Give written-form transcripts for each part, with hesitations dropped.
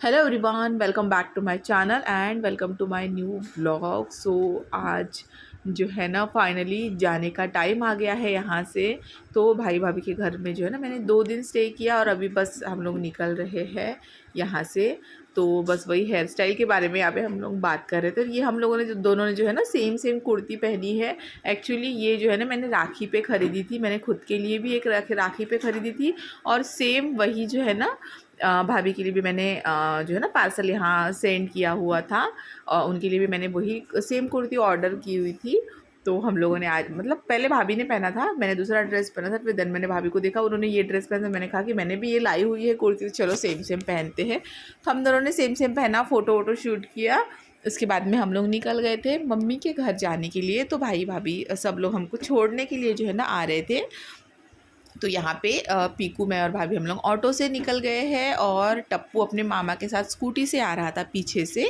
Hello everyone, welcome back to my channel and welcome to my new vlog. So आज जो है ना finally जाने का टाइम आ गया है यहाँ से। तो भाई भाभी के घर में जो है ना मैंने 2 दिन स्टे किया और अभी बस हम लोग निकल रहे हैं यहाँ से। तो बस वही हेयर स्टाइल के बारे में यहाँ पे हम लोग बात कर रहे थे। ये हम लोगों ने दोनों ने जो है ना सेम सेम कुर्ती पहनी है। एक्चुअली ये जो है ना मैंने राखी पे ख़रीदी थी, मैंने खुद के लिए भी एक राखी पे ख़रीदी थी और सेम वही जो है ना भाभी के लिए भी मैंने जो है ना पार्सल यहाँ सेंड किया हुआ था। उनके लिए भी मैंने वही सेम कुर्ती ऑर्डर की हुई थी। तो हम लोगों ने आज मतलब पहले भाभी ने पहना था, मैंने दूसरा ड्रेस पहना था, फिर देन मैंने भाभी को देखा उन्होंने ये ड्रेस पहना था, मैंने कहा कि मैंने भी ये लाई हुई है कुर्ती, तो चलो सेम सेम पहनते हैं। तो हम दोनों ने सेम सेम पहना, फ़ोटो वोटो शूट किया। उसके बाद में हम लोग निकल गए थे मम्मी के घर जाने के लिए। तो भाई भाभी सब लोग हमको छोड़ने के लिए जो है ना आ रहे थे। तो यहाँ पे पीकू, मैं और भाभी हम लोग ऑटो से निकल गए हैं और टप्पू अपने मामा के साथ स्कूटी से आ रहा था पीछे से।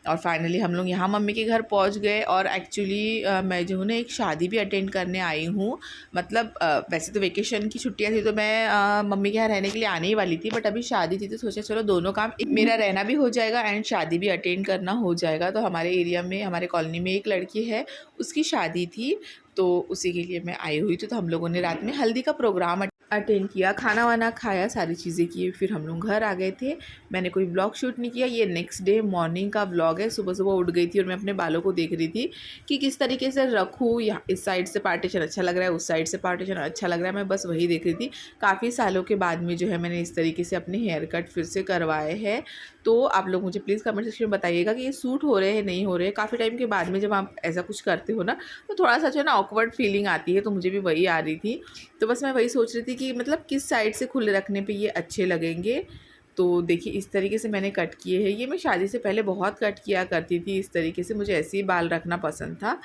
और फाइनली हम लोग यहाँ मम्मी के घर पहुँच गए। और एक्चुअली मैं जो हूँ ना एक शादी भी अटेंड करने आई हूँ। मतलब वैसे तो वेकेशन की छुट्टियाँ थी तो मैं मम्मी के यहाँ रहने के लिए आने ही वाली थी, बट अभी शादी थी तो सोचा चलो दोनों काम, मेरा रहना भी हो जाएगा एंड शादी भी अटेंड करना हो जाएगा। तो हमारे एरिया में, हमारे कॉलोनी में एक लड़की है, उसकी शादी थी, तो उसी के लिए मैं आई हुई थी। तो हम लोगों ने रात में हल्दी का प्रोग्राम अटेंड किया, खाना वाना खाया, सारी चीज़ें किए, फिर हम लोग घर आ गए थे। मैंने कोई ब्लॉग शूट नहीं किया, ये नेक्स्ट डे मॉर्निंग का ब्लॉग है। सुबह सुबह उठ गई थी और मैं अपने बालों को देख रही थी कि किस तरीके से रखूँ। यहाँ इस साइड से पार्टीशन अच्छा लग रहा है, उस साइड से पार्टीशन अच्छा लग रहा है, मैं बस वही देख रही थी। काफ़ी सालों के बाद में जो है मैंने इस तरीके से अपने हेयर कट फिर से करवाए हैं। तो आप लोग मुझे प्लीज़ कमेंट सेक्शन में बताइएगा कि ये सूट हो रहे हैं नहीं हो रहे हैं। काफ़ी टाइम के बाद में जब आप ऐसा कुछ करते हो ना तो थोड़ा सा जो है ना ऑकवर्ड फीलिंग आती है, तो मुझे भी वही आ रही थी। तो बस मैं वही सोच रही थी कि मतलब किस साइड से खुले रखने पे ये अच्छे लगेंगे। तो देखिए इस तरीके से मैंने कट किए हैं। ये मैं शादी से पहले बहुत कट किया करती थी इस तरीके से, मुझे ऐसे ही बाल रखना पसंद था।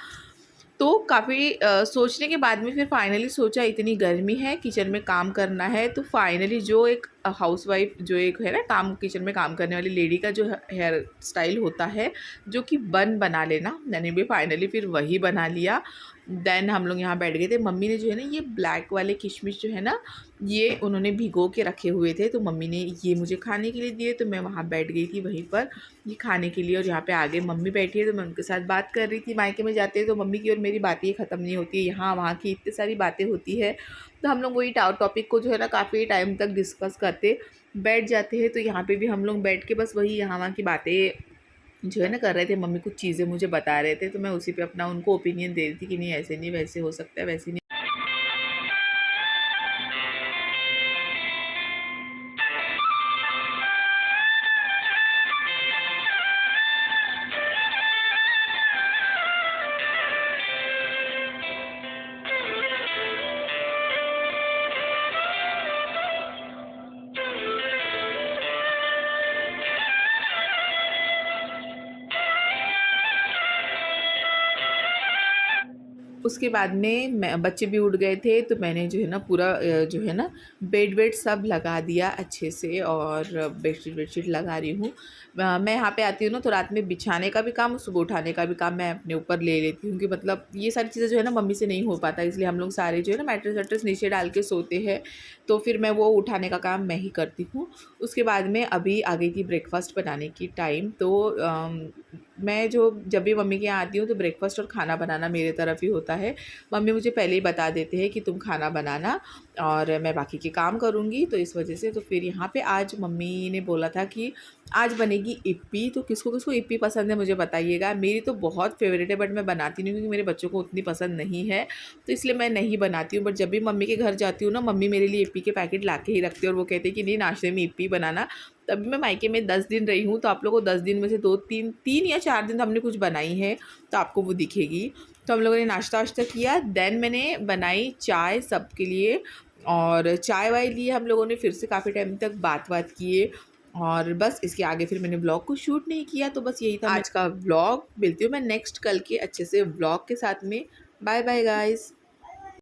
तो काफ़ी सोचने के बाद में फिर फाइनली सोचा इतनी गर्मी है, किचन में काम करना है, तो फाइनली जो एक हाउसवाइफ जो एक है ना काम किचन में काम करने वाली लेडी का जो हेयर स्टाइल होता है जो कि बन बना लेना, मैंने भी फाइनली फिर वही बना लिया। देन हम लोग यहाँ बैठ गए थे। मम्मी ने जो है ना ये ब्लैक वाले किशमिश जो है ना ये उन्होंने भिगो के रखे हुए थे, तो मम्मी ने ये मुझे खाने के लिए दिए। तो मैं वहाँ बैठ गई थी वहीं पर ये खाने के लिए। और यहाँ पे आगे मम्मी बैठी है तो मैं उनके साथ बात कर रही थी। मायके में जाते हैं तो मम्मी की और मेरी बातें ख़त्म नहीं होती है, यहाँ वहाँ की इतनी सारी बातें होती है। तो हम लोग वही टॉपिक को जो है ना काफ़ी टाइम तक डिस्कस करते बैठ जाते हैं। तो यहाँ पे भी हम लोग बैठ के बस वही यहाँ वहाँ की बातें जो है ना कर रहे थे। मम्मी कुछ चीज़ें मुझे बता रहे थे तो मैं उसी पे अपना उनको ओपिनियन दे रही थी कि नहीं ऐसे नहीं वैसे हो सकता है, वैसे नहीं। उसके बाद में मैं बच्चे भी उठ गए थे तो मैंने जो है ना पूरा जो है ना बेड वेड सब लगा दिया अच्छे से और बेडशीट वेडशीट लगा रही हूँ। मैं यहाँ पे आती हूँ ना तो रात में बिछाने का भी काम, सुबह उठाने का भी काम मैं अपने ऊपर ले लेती हूँ कि मतलब ये सारी चीज़ें जो है ना मम्मी से नहीं हो पाता, इसलिए हम लोग सारे जो है ना मैट्रेस वैट्रेस नीचे डाल के सोते हैं। तो फिर मैं वो उठाने का काम मैं ही करती हूँ। उसके बाद में अभी आ गई थी ब्रेकफास्ट बनाने की टाइम। तो मैं जो जब भी मम्मी के यहाँ आती हूँ तो ब्रेकफास्ट और खाना बनाना मेरे तरफ ही होता है। मम्मी मुझे पहले ही बता देते हैं कि तुम खाना बनाना और मैं बाकी के काम करूँगी, तो इस वजह से। तो फिर यहाँ पे आज मम्मी ने बोला था कि आज बनेगी इप्पी। तो किसको किसको इप्पी पसंद है मुझे बताइएगा। मेरी तो बहुत फेवरेट है बट मैं बनाती नहीं हूँ क्योंकि मेरे बच्चों को उतनी पसंद नहीं है, तो इसलिए मैं नहीं बनाती हूँ। बट जब भी मम्मी के घर जाती हूँ ना मम्मी मेरे लिए इप्पी के पैकेट ला के ही रखती है और वो कहते हैं कि नहीं नाश्ते में इप्पी बनाना। तभी मैं मायके में 10 दिन रही हूँ तो आप लोगों को 10 दिन में से 2 3 या 4 दिन तो हमने कुछ बनाई है तो आपको वो दिखेगी। तो हम लोगों ने नाश्ता वाश्ता किया, देन मैंने बनाई चाय सबके लिए और चाय वाय लिए हम लोगों ने, फिर से काफ़ी टाइम तक बात किए और बस इसके आगे फिर मैंने ब्लॉग को शूट नहीं किया। तो बस यही था आज का ब्लॉग। मिलती हूँ मैं नेक्स्ट कल के अच्छे से ब्लॉग के साथ में। Bye bye guys.